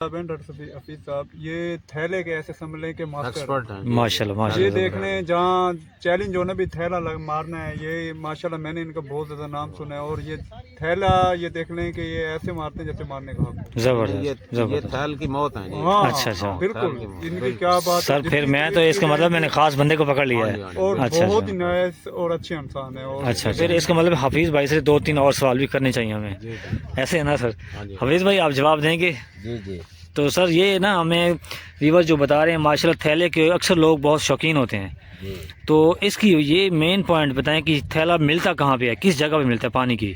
हफीज साहब ये थैले के ऐसे समझ के मास्टर एक्सपर्ट हैं माशाल्लाह ये माशाल्लाह। देखने जहाँ चैलेंज हो ना भी थैला मारना है, ये माशाल्लाह मैंने इनका बहुत ज़्यादा नाम सुना है। और ये थैला ये देख लें कि ये ऐसे मारते हैं जैसे मारने का हक। ये जबरदस्त थैल की मौत है जी। हाँ अच्छा अच्छा बिल्कुल, थैल की इनकी क्या बात सर, फिर मैं तो इसका मतलब मैंने खास बंदे को पकड़ लिया है। और अच्छा बहुत ही अच्छा नाइस और अच्छे इंसान है। और अच्छा, फिर इसका मतलब हफीज़ भाई से 2-3 और सवाल भी करने चाहिए हमें, जी जी ऐसे है ना सर? हाँ जी हफीज़ भाई आप जवाब देंगे? जी जी। तो सर ये ना हमें व्यूअर जो बता रहे हैं माशाल्लाह थैले के अक्सर लोग बहुत शौकीन होते हैं, जी तो इसकी ये मेन पॉइंट बताएं कि थैला मिलता कहाँ पे है, किस जगह पे मिलता है पानी की?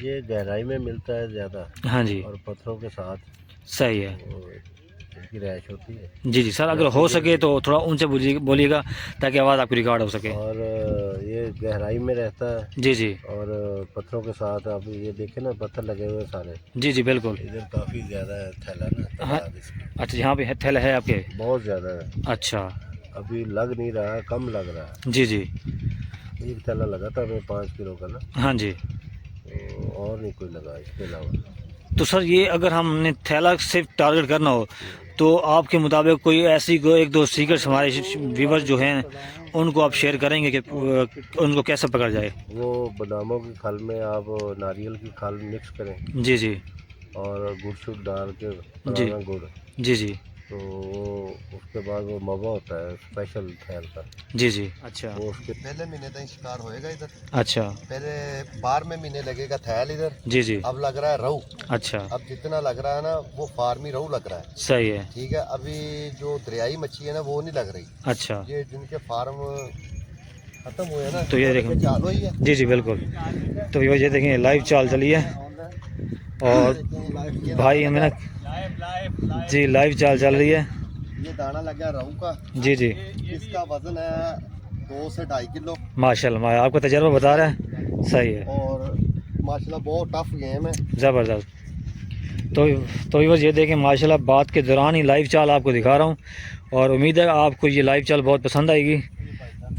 ये गहराई में मिलता है ज़्यादा हाँ जी, और पत्थरों के साथ सही है। इनकी रहायश होती है। जी जी सर, अगर हो सके तो थोड़ा ऊंचे बोलिएगा ताकि आवाज़ आपकी रिकॉर्ड हो सके। और ये गहराई में रहता है जी जी और पत्थरों के साथ। आप ये देखें ना, पत्थर लगे हुए सारे जी जी बिल्कुल। इधर काफ़ी ज़्यादा है थैला ना, हाँ, तादाद इसकी अच्छा यहाँ पे थैला है आपके? बहुत ज़्यादा है। अच्छा अभी लग नहीं रहा, कम लग रहा है। जी जी एक थैला लगा था हमें 5 किलो का ना, हाँ जी। तो और नहीं कोई लगा इसके अलावा। तो सर ये अगर हमने थैला सिर्फ टारगेट करना हो तो आपके मुताबिक कोई ऐसी एक दो सीक्रेट्स हमारे व्यूवर्स जो हैं उनको आप शेयर करेंगे कि उनको कैसे पकड़ा जाए? वो बादामों की खल में आप नारियल की खल मिक्स करें जी जी और गुड़ शुड़ डाल के, जी पुराना गुड़, जी जी तो वो उसके बाद वो मवा होता है स्पेशल थैल का, जी जी। अच्छा वो उसके पहले महीने तक शिकार होएगा इधर। अच्छा पहले 12वें महीने लगेगा थैल इधर। जी जी। अब लग रहा है रहू। अच्छा अब जितना लग रहा है ना वो फार्मी रहू लग रहा है। सही है। ठीक है, अभी जो दरियाई मच्छी है ना वो नहीं लग रही। अच्छा ये जिनके फार्म खत्म हुए हैं ना, तो ये देखें, चालू ही है। जी जी बिल्कुल। तो ये देखिए लाइव चाल चली है और भाई हमें ना जी लाइव चाल चल रही है। ये दाना लगा रहू का, जी जी इसका वजन है 2 से 2.5 किलो माशाल्लाह, आपका तजर्बा बता रहा है। सही है, और माशाल्लाह बहुत टफ गेम है। ज़बरदस्त। तो बस ये देखें माशाल्लाह बात के दौरान ही लाइव चाल आपको दिखा रहा हूँ और उम्मीद है आपको ये लाइव चाल बहुत पसंद आएगी।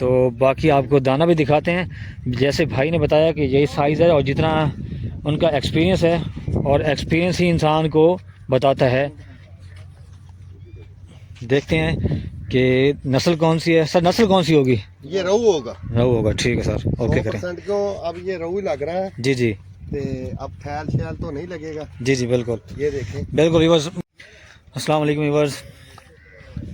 तो बाकी आपको दाना भी दिखाते हैं, जैसे भाई ने बताया कि यही साइज़ है और जितना उनका एक्सपीरियंस है और एक्सपीरियंस ही इंसान को बताता है। देखते हैं कि नस्ल कौन सी है सर, नस्ल कौन सी होगी? ये रहू होगा, रहू होगा, ठीक है सर, ओके करें। 100% को अब ये रहू ही लग रहा है। जी जी ते अब थैल शैल तो नहीं लगेगा। जी जी बिल्कुल ये देखें, बिल्कुल। व्यूअर्स अस्सलाम वालेकुम व्यूअर्स।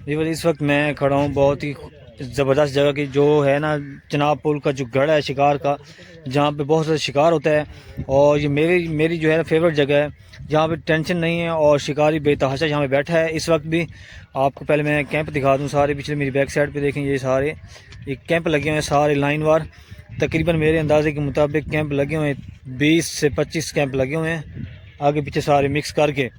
इस वक्त मैं खड़ा हूँ बहुत ही ज़बरदस्त जगह की, जो है ना चनाब पुल का जो गढ़ है शिकार का, जहाँ पे बहुत सारा शिकार होता है। और ये मेरी जो है फेवरेट जगह है, जहाँ पे टेंशन नहीं है और शिकारी बेतहाशा यहाँ पे बैठा है इस वक्त भी। आपको पहले मैं कैंप दिखा दूँ सारे, पिछले मेरी बैक साइड पे देखें ये सारे ये कैंप लगे हुए हैं सारे लाइन वार। तकरीबन मेरे अंदाजे के मुताबिक कैंप लगे हुए हैं 20 से 25 कैंप लगे हुए हैं, आगे पीछे सारे मिक्स करके।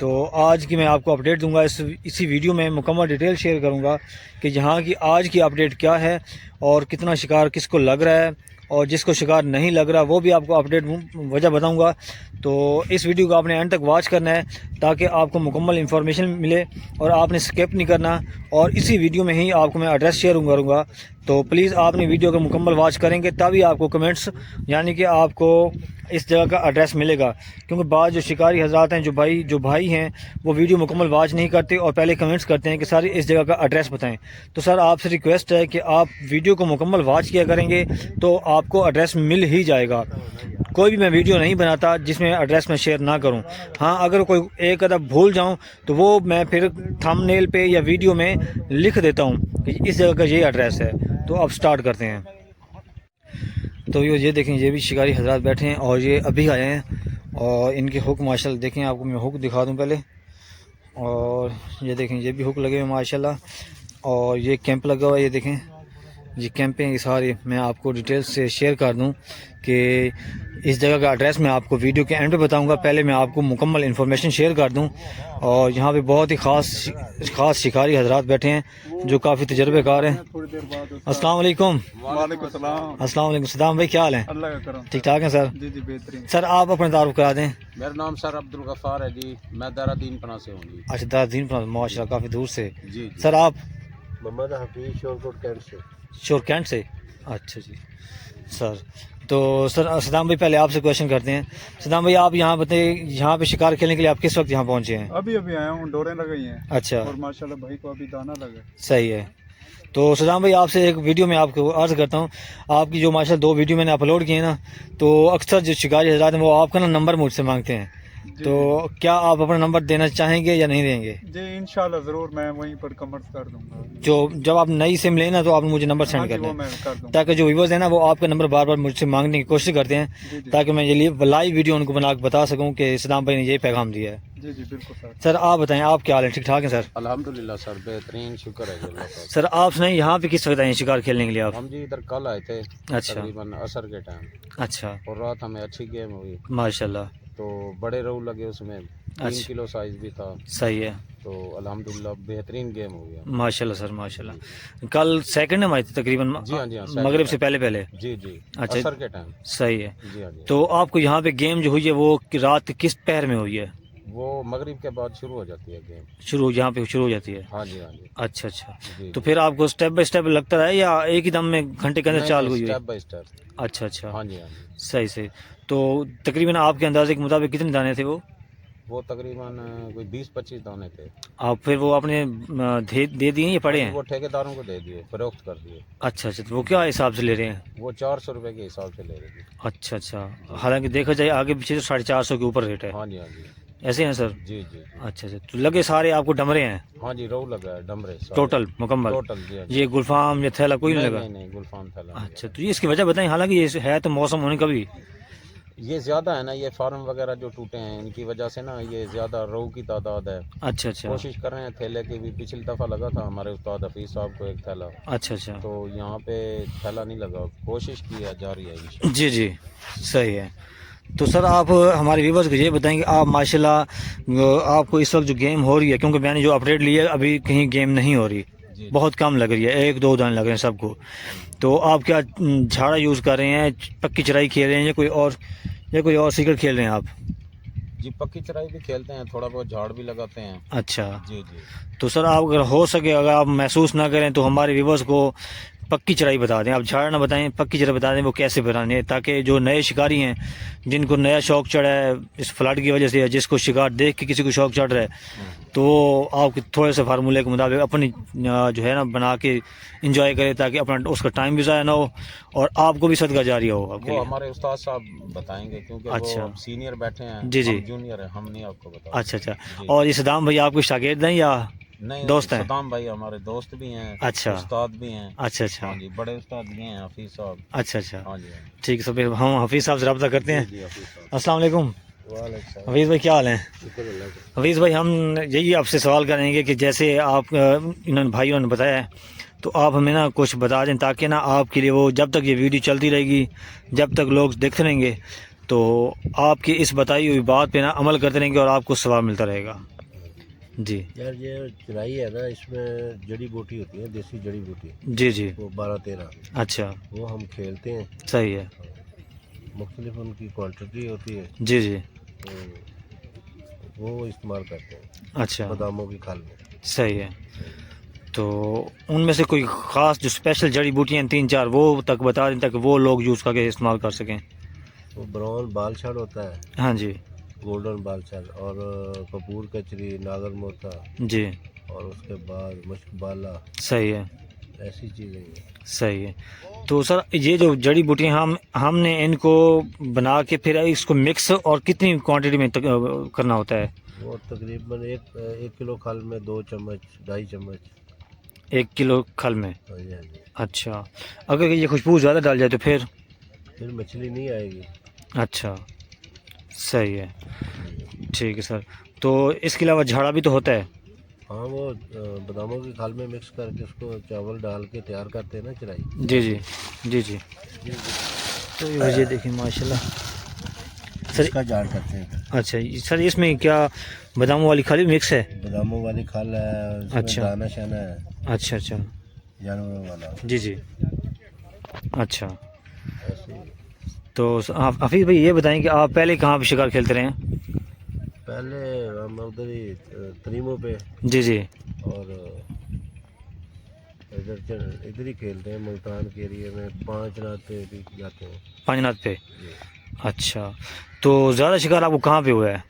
तो आज की मैं आपको अपडेट दूंगा, इसी वीडियो में मुकम्मल डिटेल शेयर करूंगा कि यहाँ की आज की अपडेट क्या है और कितना शिकार किसको लग रहा है, और जिसको शिकार नहीं लग रहा वो भी आपको अपडेट वजह बताऊंगा। तो इस वीडियो को आपने एंड तक वॉच करना है ताकि आपको मुकम्मल इन्फॉर्मेशन मिले और आपने स्किप नहीं करना, और इसी वीडियो में ही आपको मैं एड्रेस शेयर करूँगा। तो प्लीज़ आपने वीडियो को मुकम्मल वॉच करेंगे तभी आपको कमेंट्स यानी कि आपको इस जगह का एड्रेस मिलेगा, क्योंकि बाद जो शिकारी हजरात हैं, जो भाई हैं, वो वीडियो मुकम्मल वॉच नहीं करते और पहले कमेंट्स करते हैं कि सर इस जगह का एड्रेस बताएं। तो सर आपसे रिक्वेस्ट है कि आप वीडियो को मुकम्मल वॉच किया करेंगे तो आपको एड्रेस मिल ही जाएगा। कोई भी मैं वीडियो नहीं बनाता जिसमें एड्रेस मैं शेयर ना करूं। हाँ, अगर कोई एक अदब भूल जाऊं तो वो मैं फिर थंबनेल पे या वीडियो में लिख देता हूं कि इस जगह का ये एड्रेस है। तो अब स्टार्ट करते हैं। तो ये देखें, ये भी शिकारी हजरात बैठे हैं और ये अभी आए हैं और इनके हुक माशाल्लाह देखें, आपको मैं हुक दिखा दूं पहले। और ये देखें, ये भी हुक लगे हुए माशाल्लाह, और ये कैंप लगा हुआ है। ये देखें ये कैंप हैं, ये सारे मैं आपको डिटेल्स से शेयर कर दूं कि इस जगह का एड्रेस मैं आपको वीडियो के एंड पे बताऊंगा। पहले मैं आपको मुकम्मल इन्फॉर्मेशन शेयर कर दूं। और यहाँ पे बहुत ही ख़ास शिकारी हजरात बैठे हैं जो काफ़ी तजर्बेकार हैं। अस्सलाम वालेकुम। वालेकुम सलाम। अस्सलाम वालेकुम। सदाम भाई क्या हाल है? अल्लाह का करम। ठीक ठाक हैं सर? जी जी बेहतरीन। सर आप अपना तारुफ करा दें। मेरा नाम सर अब्दुल गफ्फार है जी, मैं दारादीन पना से हूँ जी। अच्छा, 10 दिन माशाल्लाह काफ़ी दूर से। जी सर आप मोहम्मद हफीज शोरकोट कैंट से। शोर कैंट से? अच्छा जी सर, तो सर सदाम भाई पहले आपसे क्वेश्चन करते हैं। सदाम भाई आप यहाँ बताइए, यहाँ पे शिकार खेलने के लिए आप किस वक्त यहाँ पहुँचे हैं? अभी अभी आया हूँ, डोरें लगाई हैं अच्छा, और माशाल्लाह भाई को अभी दाना लगा। सही है। तो सदाम भाई आपसे एक वीडियो में आपको अर्ज़ करता हूँ, आपकी जो माशाल्लाह 2 वीडियो मैंने अपलोड किए ना, तो अक्सर जो शिकारी हज़रात हैं वो आपका ना नंबर मुझसे मांगते हैं, तो क्या आप अपना नंबर देना चाहेंगे या नहीं देंगे? जी इंशाल्लाह ज़रूर, मैं वहीं पर कमेंट कर दूंगा। जो जब आप नई सिम लें ना तो आप मुझे नंबर सेंड हाँ जी, कर वो दें, मैं कर दूंगा। ताकि जो व्यूवर्स हैं ना वो आपका नंबर बार बार मुझसे मांगने की कोशिश करते जी, हैं, जी। ताकि मैं ये लाइव वीडियो उनको बना के बता सकूं कि सदाम भाई ने ये पैगाम दिया है। जी जी बिल्कुल सर। सर आप बताएं, आप क्या हाल है? ठीक ठाक है सर? अल्हम्दुलिल्लाह सर, बेहतरीन, शुक्र है अल्लाह का। सर आप सुनाइए, यहाँ पे किस वक्त आए शिकार खेलने के लिए आप? हम जी इधर कल आए थे अच्छा। तकरीबन असर के टाइम, अच्छा, और रात हमें अच्छी गेम हुई, माशाल्लाह, तो बड़े रोहू लगे उसमें, 3 अच्छा। किलो साइज भी था, सही है, तो अल्हम्दुलिल्लाह बेहतरीन गेम हो गया। माशाल्लाह सर, माशाल्लाह। कल सेकंड हमारी थी तकरीबन जी हाँ, जी हाँ, मगरिब से पहले पहले। जी जी, अच्छा। असर के टाइम। सही है। जी हाँ जी। तो आपको यहाँ पे गेम जो हुई है वो रात किस पहर में हुई है? वो मगरिब के बाद शुरू हो जाती है गेम। शुरू यहाँ पे शुरू हो जाती है? हाँ जी, हाँ जी। अच्छा अच्छा। जी, तो जी। फिर आपको स्टेप बाय स्टेप लगता है या एक ही दम में घंटे के अंदर नहीं, चालू नहीं, हुई है? Step by step. अच्छा अच्छा, हाँ जी, हाँ जी। सही सही। तो तकरीबन आपके अंदाजे के मुताबिक कितने दाने थे वो तकरीबन कोई 20-25 दाने थे। आप फिर वो आपने दे दिए या पड़े हैं? वो ठेकेदारों को दे दिए, फरोख्त कर दिए। अच्छा अच्छा, तो वो क्या हिसाब से ले रहे हैं? वो 400 रुपए के हिसाब से ले रही थी। अच्छा अच्छा, हालांकि देखा जाए आगे पीछे तो 450 के ऊपर रेट है, हाँ जी, हाँ जी। ऐसे हैं सर? जी जी। अच्छा अच्छा, तो लगे सारे आपको डमरे हैं हाँ जी, रोहू लगा है, डमरे सारे। टोटल मुकम्मल? टोटल जी, हाँ जी। ये गुलफाम या थैला कोई नहीं नहीं लगा? नहीं नहीं, गुलफाम था लगा। अच्छा, तो ये इसकी वजह बताएं, हालांकि ये है तो मौसम होने का भी। ये ज़्यादा है ना, ये फार्म वगैरह जो टूटे हैं इनकी वजह से ना, ये ज़्यादा रोहू की तादाद है। अच्छा अच्छा, कोशिश कर रहे हैं थैले की भी, पिछली दफ़ा लगा था हमारे उस्ताद हफीज़ साहब को एक थैला, अच्छा अच्छा, तो यहाँ पे थैला नहीं लगा, कोशिश की है, जारी है इंशाल्लाह। जी जी, सही है। तो सर आप हमारे व्यूवर्स को ये बताएंगे, आप माशाल्लाह आपको इस वक्त जो गेम हो रही है, क्योंकि मैंने जो अपडेट लिया है अभी कहीं गेम नहीं हो रही, जी। बहुत कम लग रही है, 1-2 दाने लग रहे हैं सबको। तो आप क्या झाड़ा यूज़ कर रहे हैं, पक्की चराई खेल रहे हैं या कोई और सीक्रेट खेल रहे हैं आप? जी, पक्की चराई भी खेलते हैं, थोड़ा बहुत झाड़ भी लगाते हैं। अच्छा, जी जी। तो सर आप अगर हो सके, अगर आप महसूस ना करें तो हमारे व्यूवर्स को पक्की चराई बता दें, आप झाड़ ना बताएं, पक्की चराई बता दें वो कैसे बनानी है, ताकि जो नए शिकारी हैं जिनको नया शौक चढ़ा है इस फ्लड की वजह से, या जिसको शिकार देख के किसी को शौक चढ़ रहा है, तो आप थोड़े से फार्मूले के मुताबिक अपनी जो है ना बना के इंजॉय करें, ताकि अपना उसका टाइम भी ज़ाया ना हो और आपको भी सदका जारी हो आपके वो लिए। हमारे उस्ताद साहब बताएंगे, क्योंकि अच्छा। वो सीनियर बैठे हैं, जी, जी। हम जूनियर हैं, हम नहीं आपको बता। अच्छा अच्छा, जी। और ये सदाम भाई आपको शागिर्द हैं या नहीं, दोस्त हैं? सदाम भाई हमारे दोस्त भी हैं, अच्छा। उस्ताद भी हैं। अच्छा अच्छा, हाँ जी, बड़े उस्ताद भी हैं, हफीज साहब। अच्छा अच्छा, हाँ जी, हाँ जी। ठीक है। सब हम हफीज़ साहब से रब्ता करते हैं। जी, हफीज साहब। अस्सलाम वालेकुम वालेकुम हफीज़ भाई, क्या हाल है? शुक्र अल्लाह का। हफीज़ भाई, हम यही आपसे सवाल करेंगे कि जैसे आप इन्होंने भाइयों ने बताया है, तो आप हमें ना कुछ बता दें, ताकि ना आपके लिए वो जब तक ये वीडियो चलती रहेगी, जब तक लोग देखते रहेंगे, तो आपकी इस बताई हुई बात पे ना अमल करते रहेंगे और आपको सवाब मिलता रहेगा। जी यार ये चराई है ना, इसमें जड़ी बूटी होती है, देसी जड़ी बूटी, जी जी, वो 12-13, अच्छा, वो हम खेलते हैं। सही है, मुख्तलिफ उनकी क्वांटिटी होती है, जी जी, तो वो इस्तेमाल करते हैं अच्छा, बादामों की खाल में। सही है। तो उनमें से कोई ख़ास जो स्पेशल जड़ी बूटियाँ 3-4 वो तक बता दें, ताकि वो लोग यूज़ करके इस्तेमाल कर सकें। वो ब्राउन बाल छड़ होता है, हाँ जी, गोल्डन बाल छड़, और कपूर कचरी, नागर मोता, जी, और उसके बाद मशकबाला, सही है, ऐसी चीज़ें हैं। सही है। तो सर ये जो जड़ी बूटियाँ हमने इनको बना के फिर इसको मिक्स और कितनी क्वांटिटी में करना होता है? वो तकरीबन एक किलो खल में 2 चम्मच, 2.5 चम्मच। 1 किलो खल में? हाँ जी, हाँ जी। अच्छा, अगर ये खुशबू ज़्यादा डाल जाए तो फिर मछली नहीं आएगी। अच्छा, सही है, ठीक है सर। तो इसके अलावा झाड़ा भी तो होता है? हाँ, वो बादामों की खाल में मिक्स करके उसको चावल डाल के तैयार करते हैं ना चराई। जी जी, जी जी। तो ये वजह देखिए माशाल्लाह सर, इसका जाड़ करते हैं। अच्छा सर, इसमें क्या बादामों वाली खाली मिक्स है? बादामों वाली खाल है, उसमें अच्छा। दाना शाना है, अच्छा अच्छा, जानवरों वाला। जी जी, अच्छा। ऐसे ही। तो हफीज़ भाई ये बताएं कि आप पहले कहाँ पे शिकार खेलते रहे हैं? पहले हम उधर ही तरीमों पे, जी जी, और इधर ही खेलते हैं, मुल्तान के एरिया में 5 नात पे भी जाते हैं। पांचनाथ पे। जी। अच्छा, तो ज़्यादा शिकार आपको कहाँ पे हुआ है?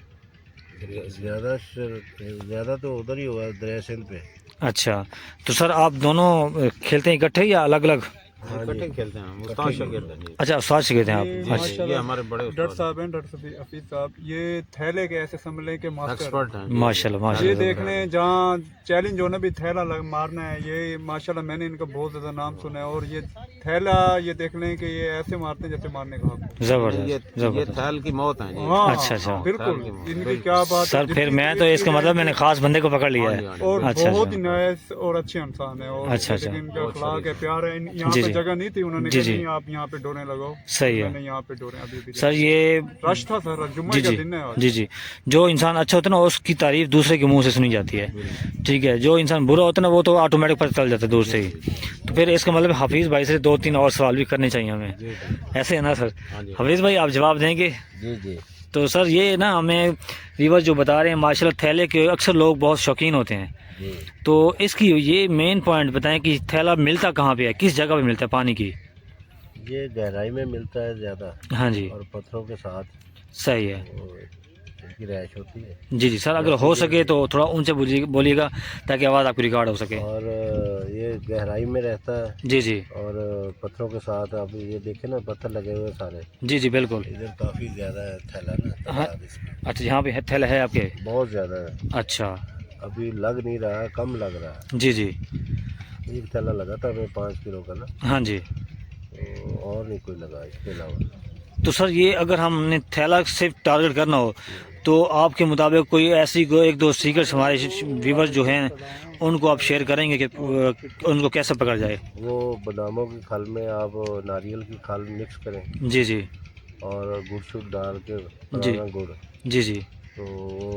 ज़्यादा तो उधर ही हुआ है, दरिया सिंध पे। अच्छा, तो सर आप दोनों खेलते हैं इकट्ठे या अलग अलग? हाँ इकट्ठे जी। खेलते हैं, मुस्ताद शागिर्द हैं जी। अच्छा, उस्ताद से खेलते हैं ये आप? अच्छा, ये हमारे बड़े डॉक्टर उस्ताद साहब हैं, डॉक्टर हफीज साहब, ये थैले के ऐसे समझ के मास्टर एक्सपर्ट हैं जी। माशाल्लाह ये माशाल्लाह। देख लें जहाँ चैलेंज होना भी थैला मारना है, ये माशाल्लाह मैंने इनका बहुत ज़्यादा नाम सुना है। और ये थैला ये देख लें कि ये ऐसे मारते हैं जैसे मारने का हक हो। ज़बरदस्त ये ज़बरदस्त। थैल की मौत है जी। हाँ अच्छा, अच्छा। बिल्कुल, थैल की इनकी क्या बात है। सर फिर जितनी मैं तो इसका मतलब मैंने खास बंदे को पकड़ लिया हाँ जी, है। हाँ जी। और अच्छा, बहुत अच्छा। ही नाइस और अच्छे इंसान है। और अच्छा, अच्छा। लेकिन इनका बहुत अखलाक है, प्यार है। यहाँ जी, पे जी। जगह नहीं थी, उन्होंने जी, कहा जी। नहीं आप यहाँ पे डोरे लगाओ। सही है। मैंने यहाँ पे डोरे अभी भी सर ये रश था सर, जुम्मे जी का जी दिन है आज। जी जी, जो इंसान अच्छा होता है ना उसकी तारीफ दूसरे के मुंह से सुनी जाती है। ठीक है, जो इंसान बुरा होता है ना वो तो ऑटोमेटिक पता चल जाता है दूर से ही। तो फिर इसका मतलब हाफिज़ भाई से 2-3 और सवाल भी करने चाहिए हमें, ऐसे है ना सर? हाँ जी। हाफिज़ भाई आप जवाब देंगे? जी जी। तो सर ये ना हमें व्यूअर्स जो बता रहे हैं माशाल्लाह थैले के अक्सर लोग बहुत शौकीन होते हैं, जी। तो इसकी ये मेन पॉइंट बताएं कि थैला मिलता कहाँ पे है, किस जगह पे मिलता है पानी की? ये गहराई में मिलता है ज़्यादा, हाँ जी, और पत्थरों के साथ सही है। वो इनकी रैश होती है। जी जी सर, अगर हो सके तो थोड़ा ऊंचे बोलिएगा ताकि आवाज़ आपकी रिकॉर्ड हो सके। और ये गहराई में रहता है, जी जी और पत्थरों के साथ आप ये देखें ना, पत्थर लगे हुए सारे। जी जी बिल्कुल। इधर काफ़ी ज़्यादा है थैला ना, हाँ। तादाद इसकी अच्छा, यहाँ पे थैला है आपके? बहुत ज़्यादा है। अच्छा, अभी लग नहीं रहा, कम लग रहा है। जी जी एक थैला लगा था हमें 5 किलो का ना, हाँ जी। तो और नहीं कोई लगा इसके अलावा। तो सर ये अगर हमने थैला सिर्फ टारगेट करना हो तो आपके मुताबिक कोई ऐसी एक दो सीक्रेट्स हमारे व्यूवर्स जो हैं उनको आप शेयर करेंगे कि उनको कैसे पकड़ा जाए? वो बादामों की खल में आप नारियल की खल मिक्स करें, जी जी और गुड़ शुड़ डाल के, जी। पुराना गुड़, जी जी तो वो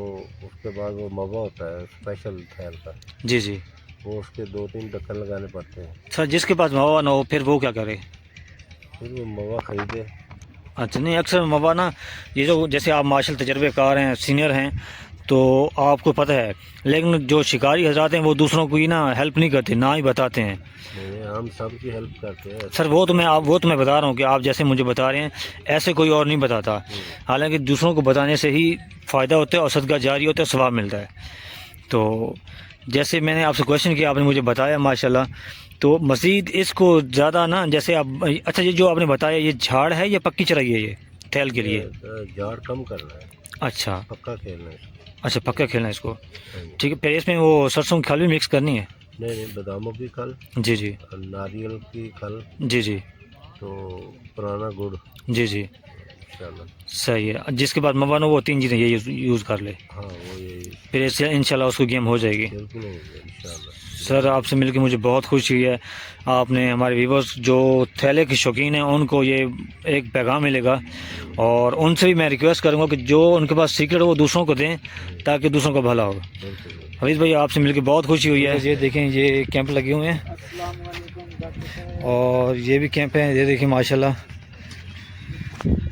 उसके बाद वो मवा होता है स्पेशल थैल का, जी जी। वो उसके 2-3 ढक्कन लगाने पड़ते हैं। सर जिसके पास मवा ना हो फिर वो क्या करे? फिर वो मवा खरीदे। अच्छा, नहीं अक्सर मवा ना, ये जो जैसे आप मार्शल तजर्बेकार हैं, सीनियर हैं, तो आपको पता है, लेकिन जो शिकारी हजरात हैं वो दूसरों को ही ना हेल्प नहीं करते, ना ही बताते हैं। नहीं, हम सब की हेल्प करते हैं। सर वो तो मैं बता रहा हूँ कि आप जैसे मुझे बता रहे हैं ऐसे कोई और नहीं बताता। हालांकि दूसरों को बताने से ही फ़ायदा होता है और सदका जारी होता है, सवाब मिलता है। तो जैसे मैंने आपसे क्वेश्चन किया, आपने मुझे बताया माशाल्लाह, तो मज़ीद इसको ज़्यादा ना जैसे आप, अच्छा ये जो आपने बताया ये झाड़ है या पक्की चराई है ये थैल के लिए? झाड़ कम करना है, अच्छा पक्का खेलना है। अच्छा, पक्का खेलना है इसको। हाँ जी। ठीक है, फिर इसमें वो सरसों की खल भी मिक्स करनी है? नहीं, बादामों की खल, जी जी नारियल की खल, जी जी तो पुराना गुड़, जी जी, इंशाल्लाह। सही है। जिसके बाद मवानो वो 3 चीज़ें ये यूज़ कर ले, हाँ, वो यही फिर इससे इंशाल्लाह उसको गेम हो जाएगी। बिल्कुल हो गया इंशाल्लाह। सर आपसे मिलकर मुझे बहुत खुशी हुई है। आपने हमारे व्यूवर्स जो थैले के शौकीन हैं उनको ये एक पैगाम मिलेगा, और उनसे भी मैं रिक्वेस्ट करूँगा कि जो उनके पास सीक्रेट हो वो दूसरों को दें ताकि दूसरों का भला हो। बिल्कुल। हफीज़ भाई आपसे मिलकर बहुत खुशी हुई है। ये देखें, ये कैंप लगे हुए हैं और ये भी कैंप हैं, ये देखें माशाल्लाह,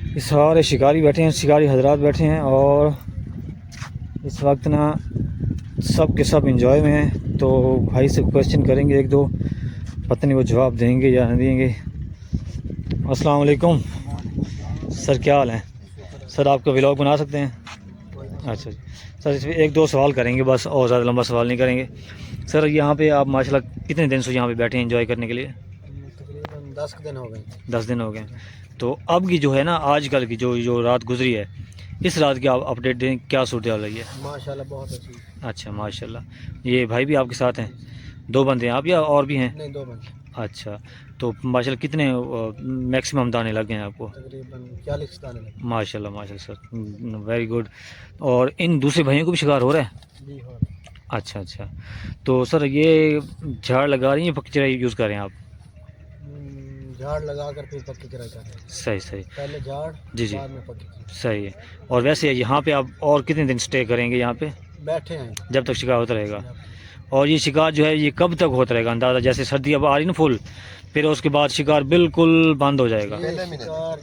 ये सारे शिकारी बैठे हैं, शिकारी हजरात बैठे हैं, और इस वक्त ना सब के सब इंजॉय में हैं। तो भाई से क्वेश्चन करेंगे एक दो, पता नहीं वो जवाब देंगे या नहीं देंगे। अस्सलाम वालेकुम सर, क्या हाल है? सर आपका व्लॉग बना सकते हैं? अच्छा सर, इसमें एक दो सवाल करेंगे बस, और ज़्यादा लंबा सवाल नहीं करेंगे। सर यहाँ पे आप माशाल्लाह कितने दिन से यहाँ पे बैठे हैं एंजॉय करने के लिए? तकरीबन 10 दिन हो गए। 10 दिन हो गए। तो अब की जो है ना आजकल की जो रात गुजरी है, इस रात की आप अपडेट दें, क्या सूरत हाल रही है? माशाल्लाह बहुत अच्छी। अच्छा माशाल्लाह। ये भाई भी आपके साथ हैं? 2 बंदे हैं आप या और भी हैं? नहीं, 2 बंदे। अच्छा, तो माशाल्लाह कितने मैक्सिमम दाने लग गए हैं आपको? तकरीबन 40 दाने लगे। माशाल्लाह माशाल्लाह सर, वेरी गुड। और इन दूसरे भाइयों को भी शिकार हो रहा है? जी हो रहा है। अच्छा अच्छा, तो सर ये झाड़ लगा रही हैं, पक्की चराई यूज़ कर रहे हैं आप? झाड़ लगा कर फिर पक्की चराई कर रहे हैं। सही सही, पहले झाड़, जी जी, बाद में पक्की चराई। सही है। और वैसे यहाँ पे आप और कितने दिन स्टे करेंगे यहाँ पे, बैठे हैं जब तक शिकार होता रहेगा? और ये शिकार जो है ये कब तक होता रहेगा अंदाज़ा? जैसे सर्दी अब आ रही ना फुल, फिर उसके बाद शिकार बिल्कुल बंद हो जाएगा? ये शिकार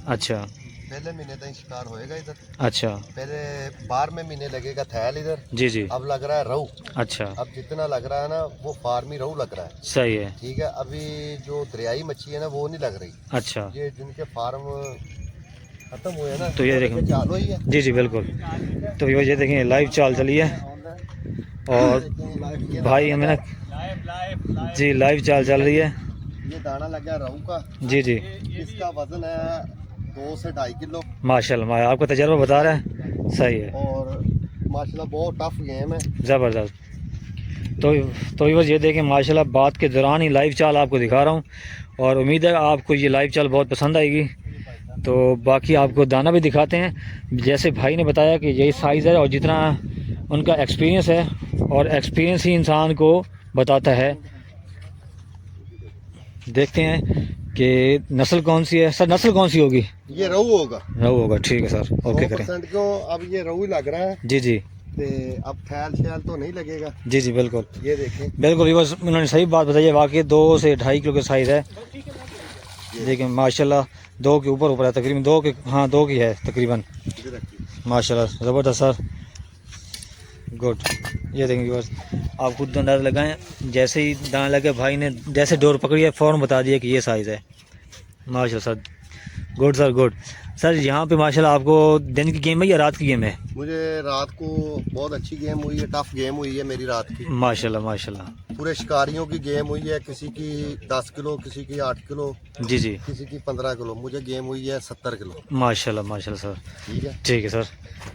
अच्छा पहले महीने तक शिकार होएगा इधर। अच्छा पहले 12वें महीने लगेगा थैल इधर। जी जी। अब लग रहा है रहू। अच्छा अब जितना लग रहा है ना वो फार्मी रहू लग रहा है। सही है। ठीक है, अभी जो दरियाई मच्छी है ना वो नहीं लग रही। अच्छा ये जिनके फार्म खत्म हुए हैं ना तो ये देखें चालू ही है। जी जी बिल्कुल। तो ये देखें लाइव चाल चली है और भाई हमें ना जी लाइव चाल चल रही है। ये दाना लग गया रहू का। जी जी इसका वजन है 2 से 2.5 किलो माशाल्लाह आपका तजर्बा बता रहा है। सही है और माशाल्लाह बहुत टफ गेम है। ज़बरदस्त। तो बस ये देखें माशाल्लाह बात के दौरान ही लाइव चाल आपको दिखा रहा हूँ और उम्मीद है आपको ये लाइव चाल बहुत पसंद आएगी। तो बाकी आपको दाना भी दिखाते हैं। जैसे भाई ने बताया कि यही साइज़ है और जितना उनका एक्सपीरियंस है और एक्सपीरियंस ही इंसान को बताता है। देखते हैं कि नस्ल कौन सी है सर, नस्ल कौन सी होगी? ये रहू होगा। रहू होगा, ठीक है सर, ओके करें। 100% क्यों अब ये रहू ही लग रहा है। जी जी ते अब खैल शैल तो नहीं लगेगा। जी जी बिल्कुल ये देखें बिल्कुल बस उन्होंने सही बात बताई है। वाकई 2 से 2.5 किलो का साइज़ है। देखिए माशाल्लाह 2 के ऊपर है तकरीबन 2 के, हाँ 2 की है तकरीबन। माशाल्लाह ज़बरदस्त सर, गुड। ये देखेंगे बस आप खुद अंदाज़ लगाएं। जैसे ही दाना लगे भाई ने जैसे डोर पकड़ी है फ़ौरन बता दिया कि ये साइज़ है। माशाल्लाह sir, good sir good. Sir यहाँ पे माशाल्लाह आपको दिन की गेम है या रात की गेम है? मुझे रात को बहुत अच्छी गेम हुई है, टफ गेम हुई है मेरी रात की। माशाल्लाह माशाल्लाह पूरे शिकारियों की गेम हुई है, किसी की 10 किलो, किसी की 8 किलो, जी जी किसी की 15 किलो। मुझे गेम हुई है 70 किलो। माशाल्लाह माशाल्लाह सर, ठीक है सर,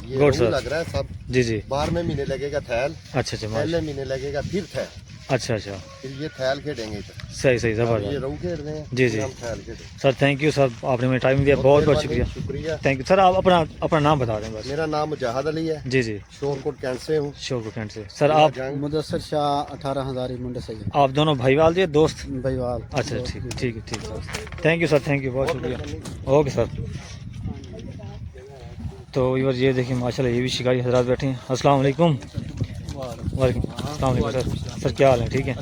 ये गुड रहू सर। लग रहा है सब। जी जी 12वें महीने लगेगा थैल। अच्छा अच्छा पहले महीने लगेगा फिर थैल। अच्छा अच्छा फिर ये थैल खेलेंगे इधर। सही सही ये ज़बरदस्त। रहू खेल रहे हैं, जी, फिर जी। हम थैल खेलेंगे। सर थैंक यू सर, आपने मुझे टाइम दिया, बहुत बहुत शुक्रिया। शुक्रिया। Thank you sir. आप अपना नाम बता दें बस। मेरा नाम मुजाहिद अली है, जी जी शोरकोट कैंट से हूँ। शोक कैंट से। सर आप मुदस्सर शाह 18,000 मुंडे सही आप दोनों भाईवाल जी दोस्त? भाईवाल। अच्छा ठीक है ठीक है ठीक है sir, thank you sir, thank you, बहुत शुक्रिया, ओके सर। तो ये देखिए माशाल्लाह ये भी शिकारी हजरात बैठे हैं। अस्सलाम वालेकुम। वालेकुम अस्सलाम वालेकुम सर। सर क्या हाल है? ठीक है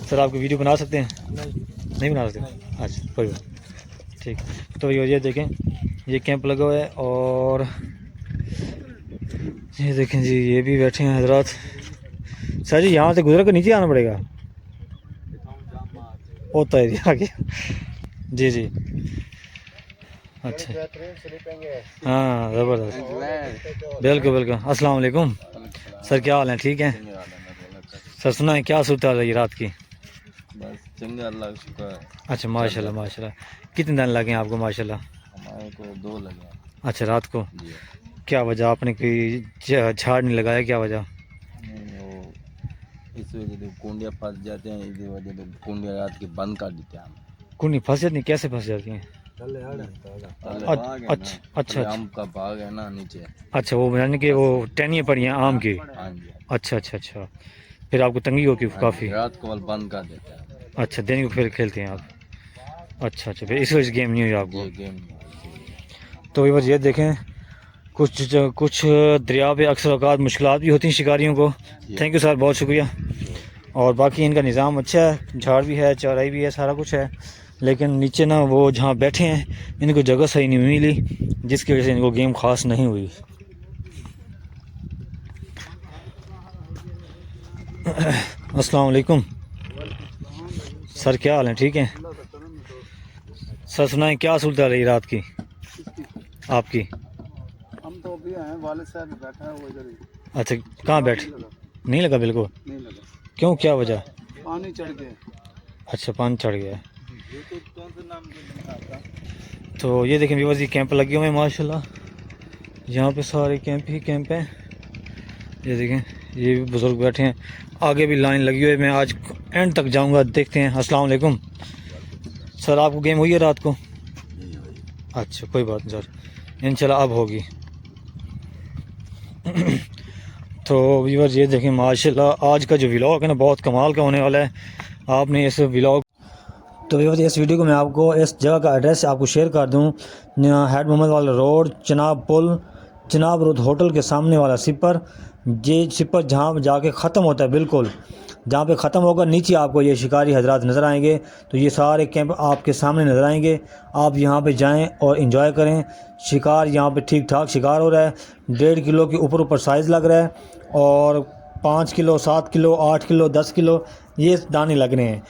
सर। आपकी वीडियो बना सकते हैं? नहीं बना सकते? अच्छा कोई बात ठीक। तो ये देखें ये कैंप लगा हुआ है और ये देखें जी ये भी बैठे हैं हजरात। सर जी यहाँ से गुजर कर नीचे आना पड़ेगा, होता है आगे। जी जी अच्छा हाँ ज़बरदस्त, बिल्कुल बिल्कुल। अस्सलाम वालेकुम सर, क्या हाल है? ठीक है सर। सुना है क्या सूरत हाल है रात की? बस चंगे अल्लाह का शुक्र है। अच्छा माशाल्लाह माशाल्लाह। कितने दिन लगे आपको? माशाल्लाह हमारे को 2 लगे। अच्छा रात को क्या वजह, आपने कोई झाड़ नहीं लगाया, क्या वजह? वो इस वजह से कुंडिया फंस जाते हैं, इस वजह से कुंडिया रात के बंद कर देते हैं हम। कुंडी फंस जाती है? कैसे फंस जाती हैं? अच्छा अच्छा आम का बाग है ना नीचे। अच्छा वो यानी कि वो टहनियाँ पड़ी हैं आम की? हाँ जी। अच्छा अच्छा अच्छा, फिर आपको तंगी होगी काफ़ी? रात को बंद कर देते हैं। अच्छा दिन को फिर खेलते हैं आप? अच्छा अच्छा, फिर इस वजह से गेम नहीं हुई आपको? ये गेम तो बस ये देखें कुछ दरिया पे अक्सर औकात मुश्किलात भी होती हैं शिकारियों को। थैंक यू सर, बहुत शुक्रिया। और बाकी इनका निज़ाम अच्छा है, झाड़ भी है, चौराई भी है, सारा कुछ है। लेकिन नीचे ना वो जहाँ बैठे हैं इनको जगह सही नहीं मिली, जिसकी वजह से इनको गेम ख़ास नहीं हुई। अस्सलाम वालेकुम सर, क्या हाल है? ठीक है सर। सुनाएं क्या सूरत रही रात की आपकी? हम तो अभी हैं, वालिद साहब बैठा है वो इधर ही। अच्छा कहाँ बैठे? नहीं लगा बिल्कुल? नहीं लगा, क्यों, क्या वजह? पानी चढ़ गया। अच्छा पानी चढ़ गया है। तो ये देखें व्यूअर्स, ये कैंप लगे हुए हैं माशाल्लाह। यहाँ पे सारे कैंप ही कैंप हैं। ये देखें ये भी बुज़ुर्ग बैठे हैं, आगे भी लाइन लगी हुई है। मैं आज एंड तक जाऊँगा, देखते हैं। अस्सलाम वालेकुम सर, आपको गेम हुई है रात को? अच्छा कोई बात नहीं सर, इंशाल्लाह अब होगी। तो व्यूअर्स ये देखें माशाल्लाह आज का जो व्लॉग है ना बहुत कमाल का होने वाला है। आपने इस व्लॉग तो व्यूअर्स इस वीडियो को मैं आपको इस जगह का एड्रेस आपको शेयर कर दूं। हेड मोहम्मद वाला रोड, चनाब पुल, चनाब रोड होटल के सामने वाला सिपर, ये सिपर जहाँ जाके ख़त्म होता है बिल्कुल जहाँ पे ख़त्म होगा नीचे आपको ये शिकारी हजरात नज़र आएंगे। तो ये सारे कैंप आपके सामने नज़र आएंगे, आप यहाँ पे जाएं और एंजॉय करें। शिकार यहाँ पे ठीक ठाक शिकार हो रहा है, 1.5 किलो के ऊपर साइज़ लग रहा है और 5 किलो 7 किलो 8 किलो 10 किलो ये दाने लग रहे हैं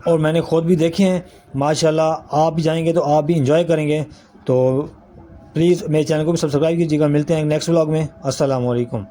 और मैंने ख़ुद भी देखे हैं माशाल्लाह। आप भी जाएंगे तो आप भी इंजॉय करेंगे। तो प्लीज़ मेरे चैनल को भी सब्सक्राइब कीजिएगा। मिलते हैं नेक्स्ट व्लॉग में। अस्सलाम वालेकुम।